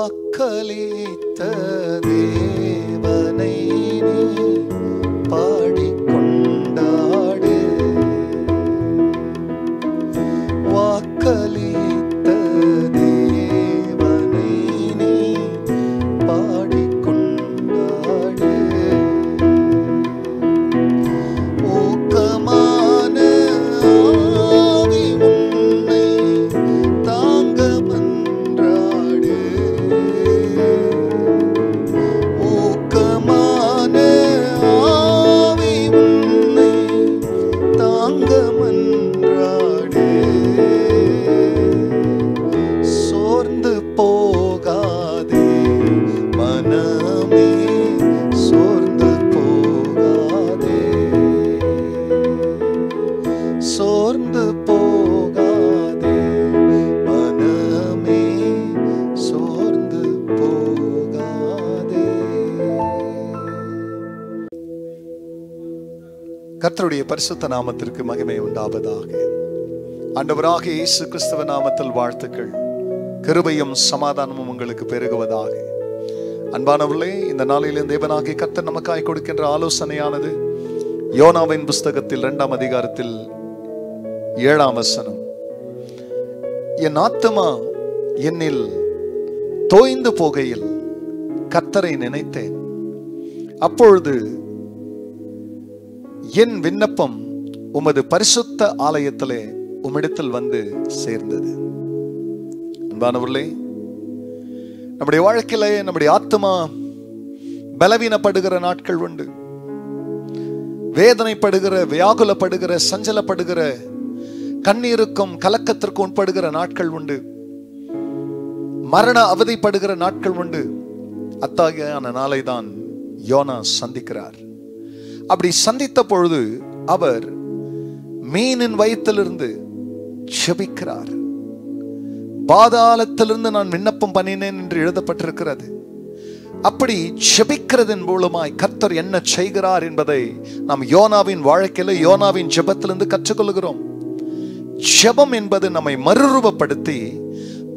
வாக்களித்த தேவனை நீ பாடிக்கொண்டாடு. வாக்களித்த தேவனை நீ பாடிக்கொண்டாடு. ஊக்கமான ஆவி உன்னை தாங்க மன்றாடு. ஊக்கமான ஆவி உன்னை தாங்க மன்றாடு. சோர்ந்து போகாதே மனமே, சோர்ந்து போகாதே. சோர்ந்து போகாதே மனமே, சோர்ந்து போகாதே. கர்த்தருடைய பரிசுத்த நாமத்திற்கு மகிமை உண்டாவதாக. ஆண்டவராகிய இயேசு கிறிஸ்துவ நாமத்தில் வாழ்த்துக்கள். கிருபையும் சமாதானமும் உங்களுக்கு பெருகுவதாக. அன்பானவர்களே, இந்த நாளில் தேவனாகிய கர்த்தர் நமக்காய் கொடுக்கின்ற ஆலோசனையானது யோனாவின் புஸ்தகத்தில் 2ஆம் அதிகாரத்தில் 7ஆம் வசனம். என் ஆத்துமா என்னில் தோய்ந்து போகையில் கர்த்தரை நினைத்தேன். அப்பொழுது என் விண்ணப்பம் உமது பரிசுத்த ஆலயத்திலே உம்மிடத்தில் வந்து சேர்ந்தது. அன்பானவர்களே, நம்முடைய வாழ்க்கையிலே நம்முடைய ஆத்துமா பலவீனப்படுகிற நாட்கள் உண்டு. வேதனைப்படுகிற, வியாகுலப்படுகிற, சஞ்சலப்படுகிற, கண்ணீருக்கும் கலக்கத்திற்கும் உட்படுகிற நாட்கள் உண்டு. மரண அவதிப்படுகிற நாட்கள் உண்டு. அத்தகையான நாளை தான் யோனா சந்திக்கிறார். அப்படி சந்தித்த பொழுது அவர் மீனின் வயிற்றிலிருந்து ஜெபிக்கிறார். பாதாளத்திலிருந்து நான் விண்ணப்பம் பண்ணினேன் என்று எழுதப்பட்டிருக்கிறது. அப்படி ஜெபிக்கிறதன் மூலமாய் கர்த்தர் என்ன செய்கிறார் என்பதை நாம் யோனாவின் வாழ்க்கையில, யோனாவின் ஜெபத்திலிருந்து கற்றுக்கொள்கிறோம். ஜெபம் என்பது நம்மை மறுரூபப்படுத்தி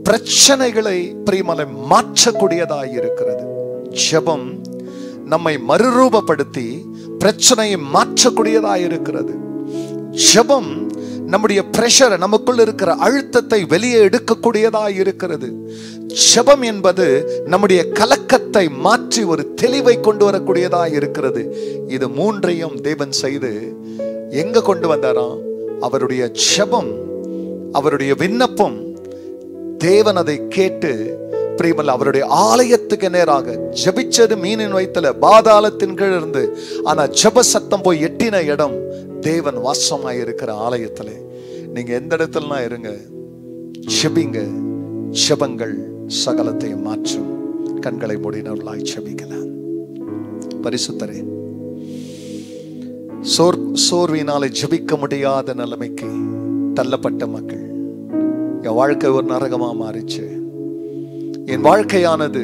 பிரச்சனைகளை பிரியமலை மாற்றக்கூடியதாய் இருக்கிறது. ஜெபம் நம்மை மறுரூபப்படுத்தி பிரச்சனையை மாற்றக்கூடியதாய் இருக்கிறது. ஜெபம் நம்முடைய பிரஷர், நமக்குள் இருக்கிற அழுத்தத்தை வெளியே எடுக்கக்கூடியதாய் இருக்கிறது. ஜெபம் என்பது நம்முடைய கலக்கத்தை மாற்றி ஒரு தெளிவை கொண்டு வரக்கூடியதாய் இருக்கிறது. இது மூன்றையும் தேவன் செய்து எங்க கொண்டு வந்தாராம்? அவருடைய ஜெபம், அவருடைய விண்ணப்பம், தேவன் அதை கேட்டு பிரியமல்ல அவருடைய ஆலயத்துக்கு நேராக ஜெபிச்சது மீனின் வயித்துல, பாதாளத்தின் கீழ் இருந்து. ஆனா ஜெப சத்தம் போய் எட்டின இடம் தேவன் வாசமாய் இருக்கிற ஆலயத்திலே. நீங்க எந்த இடத்துல இருங்க, ஜெபிங்க. ஜெபங்கள் சகலத்தையும் மாற்றும். கண்களை மூடினவர்களாய் ஜெபிக்கலாம். பரிசுத்தரே, சோர்வினாலே ஜெபிக்க முடியாத நிலைமைக்கு தள்ளப்பட்ட மக்கள், என் வாழ்க்கை ஒரு நரகமா மாறிச்சு, என் வாழ்க்கையானது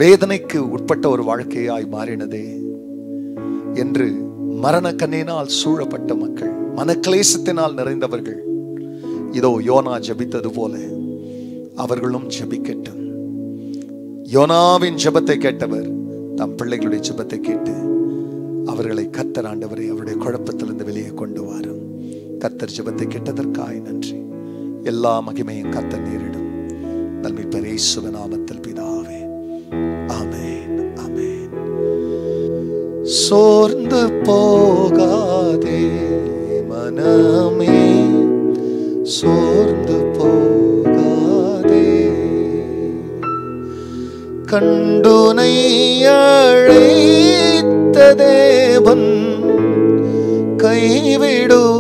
வேதனைக்கு உட்பட்ட ஒரு வாழ்க்கையாய் மாறினதே என்று மரண கண்ணினால் சூழப்பட்ட மக்கள், மனக்லேசத்தினால் நிறைந்தவர்கள், இதோ யோனா ஜெபித்தது போல அவர்களும் ஜெபிக்கட்டும். யோனாவின் ஜெபத்தை கேட்டவர் தம் பிள்ளைகளுடைய ஜெபத்தை கேட்டு அவர்களை கர்த்தர் ஆண்டவரை அவருடைய குழப்பத்திலிருந்து வெளியே கொண்டு வாரும். கர்த்தர் ஜெபத்தை கேட்டதற்காய் நன்றி. எல்லா மகிமையும் கர்த்தர் நேரிடும். நன்மை பெரிய நாமத்தில் பிதாவே, ஆமென், ஆமென். சோர்ந்து போகாதே மனமே, சோர்ந்து போகாதே. கண்டுனை அழைத்த தேவன் கைவிடுவாரோ?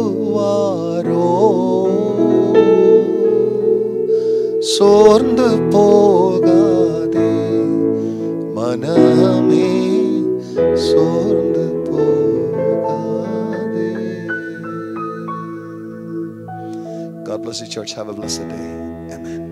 சோர்ந்து போகாதே மனமே, சோர்ந்து போகாதே. God bless you, church. Have a blessed day. Amen.